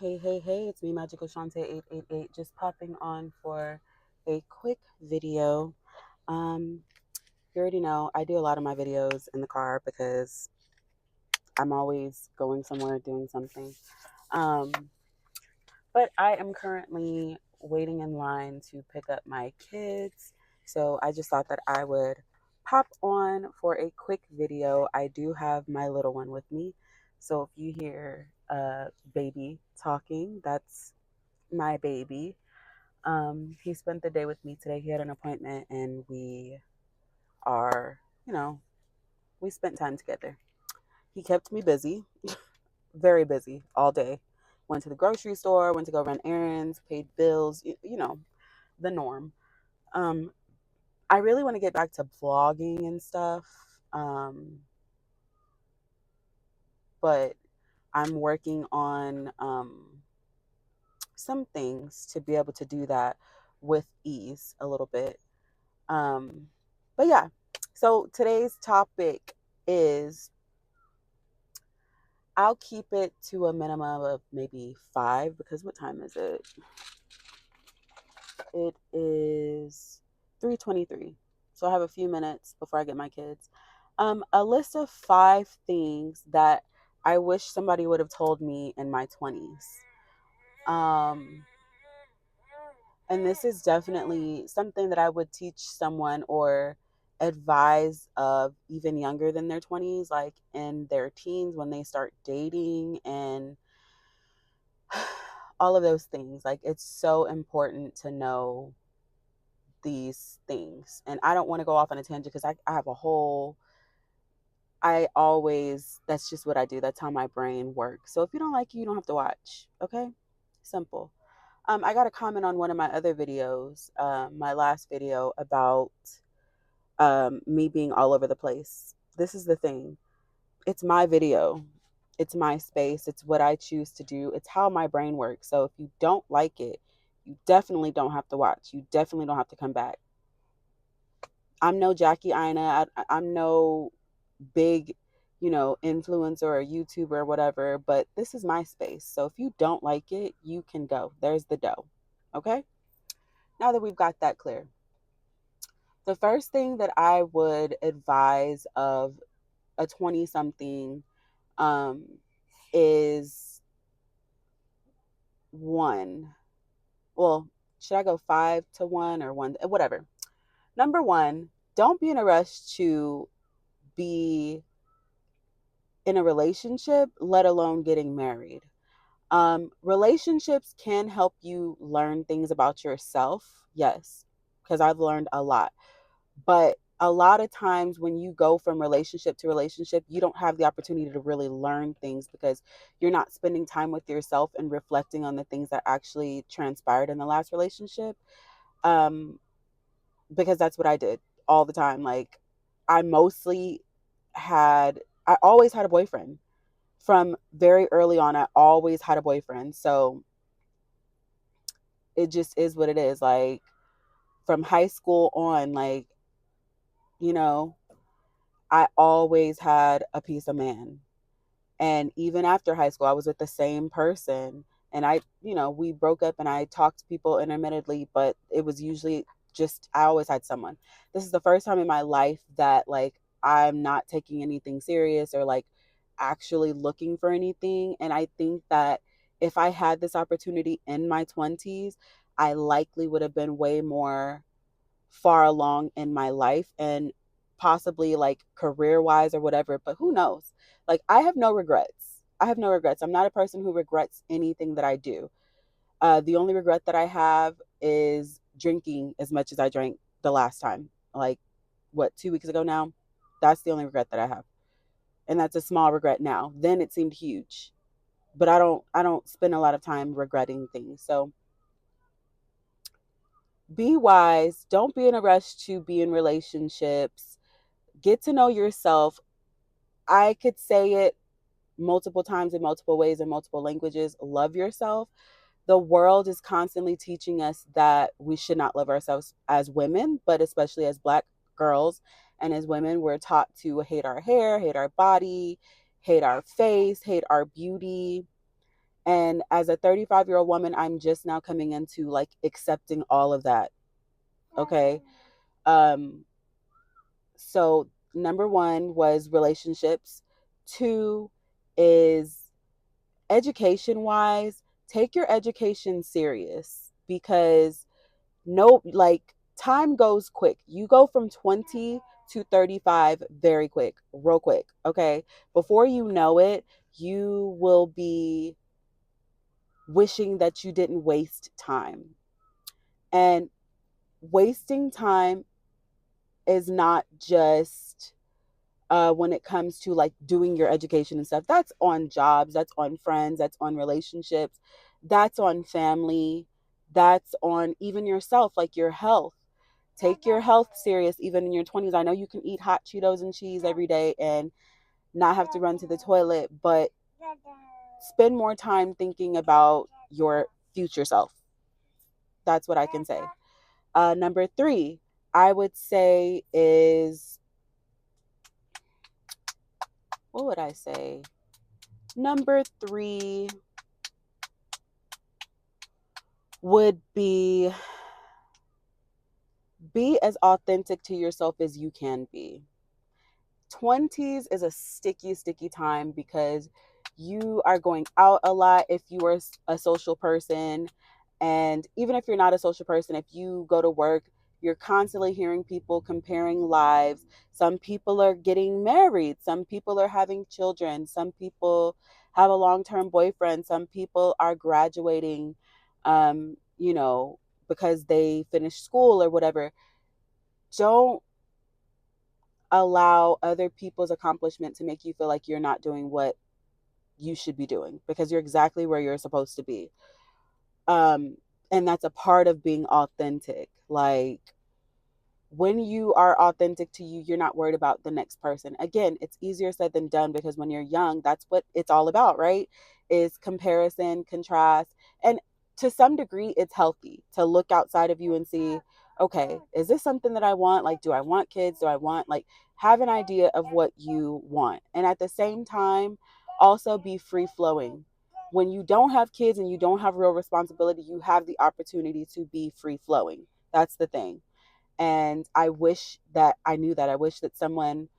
Hey, it's me, Magical Shante 888, just popping on for a quick video. Um, you already know I do a lot of my videos in the car because I'm always going somewhere doing something. Um, but I am currently waiting in line to pick up my kids. So I just thought that I would pop on for a quick video. I do have my little one with me. So if you hear baby talking, that's my baby. He spent the day with me today. He had an appointment and are, you know, we spent time together. He kept me busy, very busy all day. Went to the grocery store, went to go run errands, paid bills, the norm. Um, I really want to get back to vlogging and stuff. Um, but I'm working on some things to be able to do that with ease a little bit. Um, but yeah, so today's topic is I'll keep it to a minimum of maybe five because what time is it? It is 3:23. So I have a few minutes before I get my kids. A list of five things that I wish somebody would have told me in my 20s. Um, and this is definitely something that I would teach someone or advise of even younger than their 20s, like in their teens when they start dating and all of those things. Like, it's so important to know these things. And I don't want to go off on a tangent because I have a whole, I always, that's just what I do. That's how my brain works. So if you don't like it, you don't have to watch. Okay? Simple. I got a comment on one of my other videos, my last video about me being all over the place. This is the thing. It's my video. It's my space. It's what I choose to do. It's how my brain works. So if you don't like it, you definitely don't have to watch. You definitely don't have to come back. I'm no Jackie Ina. I'm no big, influencer or YouTuber or whatever, but this is my space. So if you don't like it, you can go. There's the dough. Okay? Now that we've got that clear, the first thing that I would advise of a 20 something um, is one. Well, should I go 5 to 1 or one? Whatever. Number one, don't be in a rush to be in a relationship, let alone getting married. Relationships can help you learn things about yourself. Yes, because I've learned a lot. But a lot of times when you go from relationship to relationship, you don't have the opportunity to really learn things because you're not spending time with yourself and reflecting on the things that actually transpired in the last relationship. Um, because that's what I did all the time. Like, I mostly I always had a boyfriend. From very early on, I always had a boyfriend. So it just is what it is. Like, from high school on, like, you know, I always had a piece of man. And even after high school, I was with the same person. And we broke up and I talked to people intermittently, but it was usually just, I always had someone. This is the first time in my life that, like, I'm not taking anything serious or, like, actually looking for anything. And I think that if I had this opportunity in my 20s, I likely would have been way more far along in my life and possibly like career wise or whatever, but who knows? Like, I have no regrets. I have no regrets. I'm not a person who regrets anything that I do. The only regret that I have is drinking as much as I drank the last time. Like, what, 2 weeks ago now? That's the only regret that I have. And that's a small regret now. Then it seemed huge. But I don't spend a lot of time regretting things. So be wise. Don't be in a rush to be in relationships. Get to know yourself. I could say it multiple times in multiple ways in multiple languages. Love yourself. The world is constantly teaching us that we should not love ourselves as women, but especially as Black girls and as women, we're taught to hate our hair, hate our body, hate our face, hate our beauty. And as a 35-year-old woman, I'm just now coming into like accepting all of that. Okay. Um, so number one was relationships. Two is education wise, take your education serious because no, like time goes quick. You go from 20 to 35 very quick, real quick. Okay. Before you know it, you will be wishing that you didn't waste time. And wasting time is not just when it comes to like doing your education and stuff. That's on jobs, that's on friends, that's on relationships, that's on family, that's on even yourself, like your health. Take your health serious even in your 20s. I know you can eat hot Cheetos and cheese every day and not have to run to the toilet, but spend more time thinking about your future self. That's what I can say. Number three, I would say is, what would I say? Number three would be as authentic to yourself as you can be. 20s is a sticky time because you are going out a lot if you are a social person. And even if you're not a social person, if you go to work, you're constantly hearing people comparing lives. Some people are getting married, some people are having children, some people have a long-term boyfriend, some people are graduating, you know, because they finished school or whatever. Don't allow other people's accomplishment to make you feel like you're not doing what you should be doing because you're exactly where you're supposed to be. Um, and that's a part of being authentic. Like when you are authentic to you, you're not worried about the next person. Again, it's easier said than done because when you're young, that's what it's all about, right? Is comparison, contrast, and to some degree, it's healthy to look outside of you and see, okay, is this something that I want? Like, do I want kids? Do I want, like, have an idea of what you want? And at the same time, also be free flowing. When you don't have kids and you don't have real responsibility, you have the opportunity to be free flowing. That's the thing. And I wish that I knew that. I wish that someone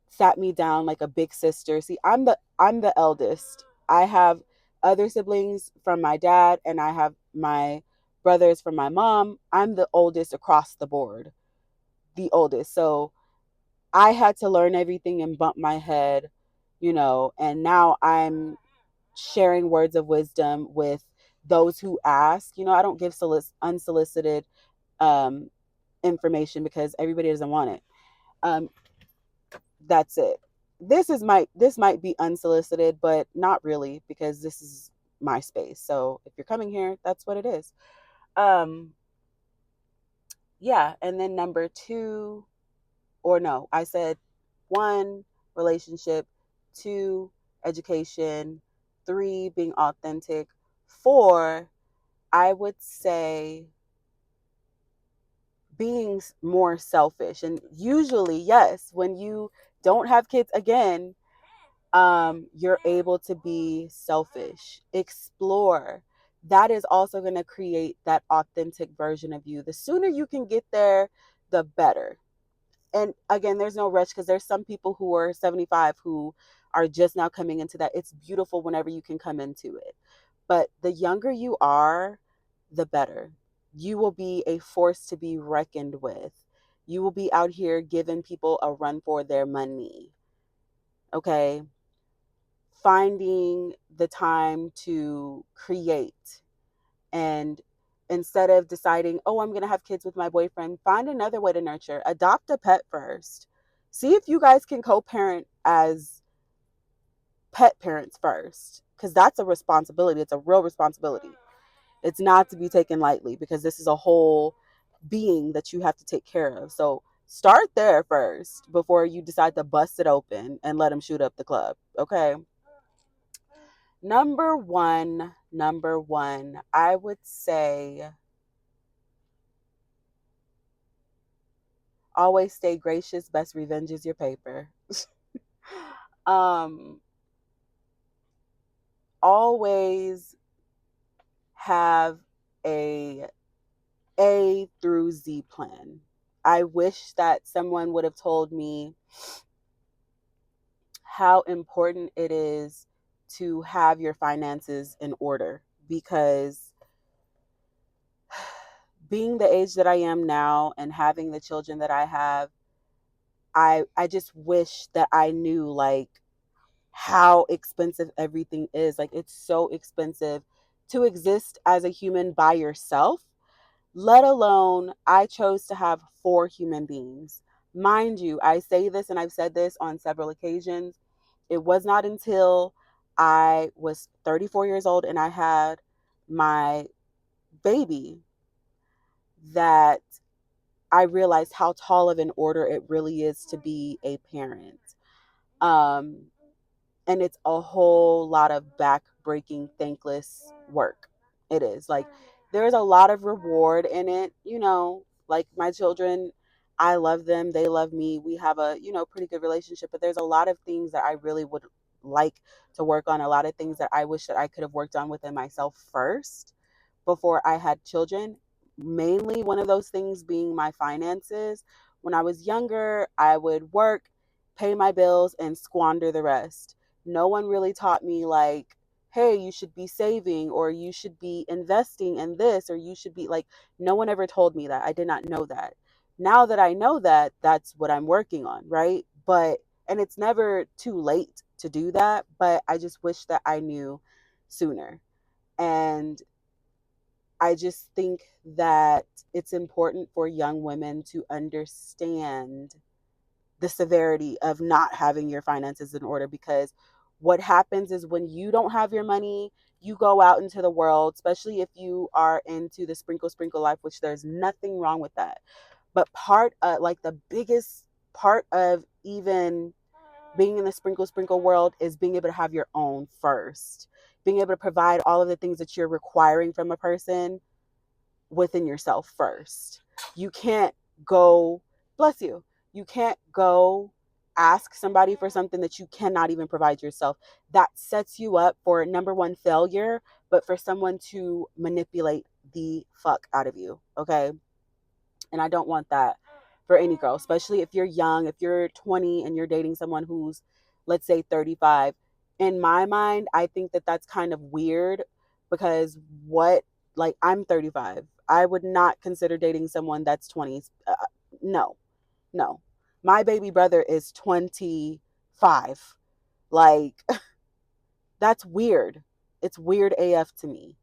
sat me down like a big sister. See, I'm the eldest. I have other siblings from my dad and I have my brothers from my mom. I'm the oldest across the board. The oldest. So I had to learn everything and bump my head, and now I'm sharing words of wisdom with those who ask. I don't give unsolicited um information because everybody doesn't want it. Um, that's it. This might be unsolicited, but not really because this is my space. So if you're coming here, that's what it is. Um, yeah, and then number two, or no, I said one, relationship, two, education, three, being authentic, four, I would say being more selfish. And usually, yes, when you don't have kids again, you're able to be selfish, explore. That is also going to create that authentic version of you. The sooner you can get there, the better. And again, there's no rush because there's some people who are 75 who are just now coming into that. It's beautiful whenever you can come into it. But the younger you are, the better. You will be a force to be reckoned with. You will be out here giving people a run for their money. Okay. Finding the time to create, and instead of deciding, oh, I'm going to have kids with my boyfriend, find another way to nurture. Adopt a pet first. See if you guys can co-parent as pet parents first, because that's a responsibility. It's a real responsibility. It's not to be taken lightly because this is a whole being that you have to take care of. So start there first before you decide to bust it open and let them shoot up the club. Okay. Number one, I would say always stay gracious. Best revenge is your paper. um, always have a A through Z plan. I wish that someone would have told me how important it is to have your finances in order, because being the age that I am now and having the children that I have, I just wish that I knew like how expensive everything is. Like it's so expensive to exist as a human by yourself, let alone I chose to have four human beings. Mind you, I say this and I've said this on several occasions. It was not until I was 34 years old and I had my baby that I realized how tall of an order it really is to be a parent. Um, and it's a whole lot of back-breaking, thankless work. It is. Like, there's a lot of reward in it, like my children, I love them, they love me. We have a, pretty good relationship, but there's a lot of things that I really would like to work on, a lot of things that I wish that I could have worked on within myself first before I had children. Mainly one of those things being my finances. When I was younger, I would work, pay my bills, and squander the rest. No one really taught me, like, hey, you should be saving, or you should be investing in this, or you should be like, no one ever told me that. I did not know that. Now that I know that, that's what I'm working on, right? And it's never too late to do that, but I just wish that I knew sooner. And I just think that it's important for young women to understand the severity of not having your finances in order, because what happens is when you don't have your money, you go out into the world, especially if you are into the sprinkle life, which there's nothing wrong with that. But part of, like, the biggest part of even being in the sprinkle world is being able to have your own first, being able to provide all of the things that you're requiring from a person within yourself first. You can't go, bless you, you can't go ask somebody for something that you cannot even provide yourself. That sets you up for, number one, failure, but for someone to manipulate the fuck out of you. Okay. And I don't want that for any girl, especially if you're young, if you're 20 and you're dating someone who's, let's say, 35. In my mind, I think that that's kind of weird, because like, I'm 35. I would not consider dating someone that's 20. No, no. My baby brother is 25. Like, that's weird. It's weird AF to me.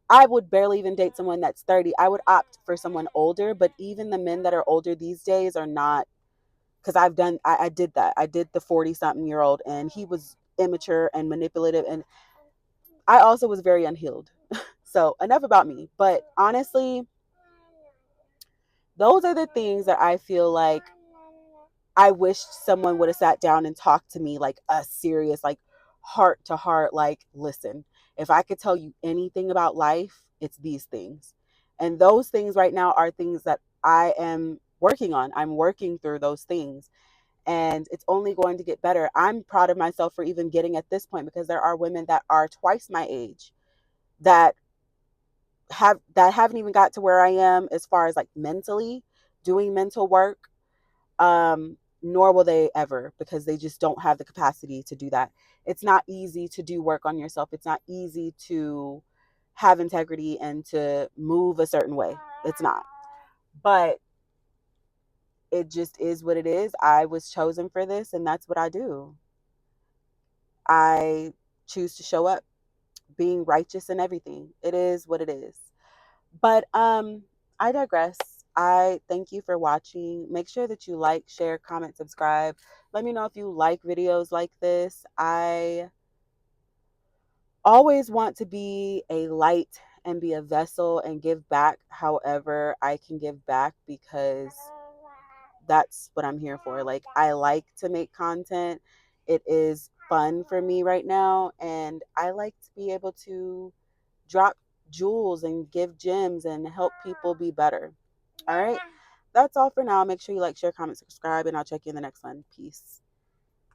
I would barely even date someone that's 30. I would opt for someone older, but even the men that are older these days are not, because I did that. I did the 40 something year old, and he was immature and manipulative. And I also was very unhealed. So, enough about me. But honestly, those are the things that I feel like I wish someone would have sat down and talked to me, like a serious, like, heart to heart, like, listen, if I could tell you anything about life, it's these things. And those things right now are things that I am working on. I'm working through those things, and it's only going to get better. I'm proud of myself for even getting at this point, because there are women that are twice my age that haven't even got to where I am as far as, like, mentally doing mental work, nor will they ever, because they just don't have the capacity to do that. It's not easy to do work on yourself. It's not easy to have integrity and to move a certain way. It's not. But it just is what it is. I was chosen for this, and that's what I do. I choose to show up being righteous in everything. It is what it is. But I digress. I thank you for watching. Make sure that you like, share, comment, subscribe. Let me know if you like videos like this. I always want to be a light and be a vessel and give back however I can give back, because that's what I'm here for. Like, I like to make content. It is fun for me right now, and I like to be able to drop jewels and give gems and help people be better. All right. That's all for now. Make sure you like, share, comment, subscribe, and I'll check you in the next one. Peace.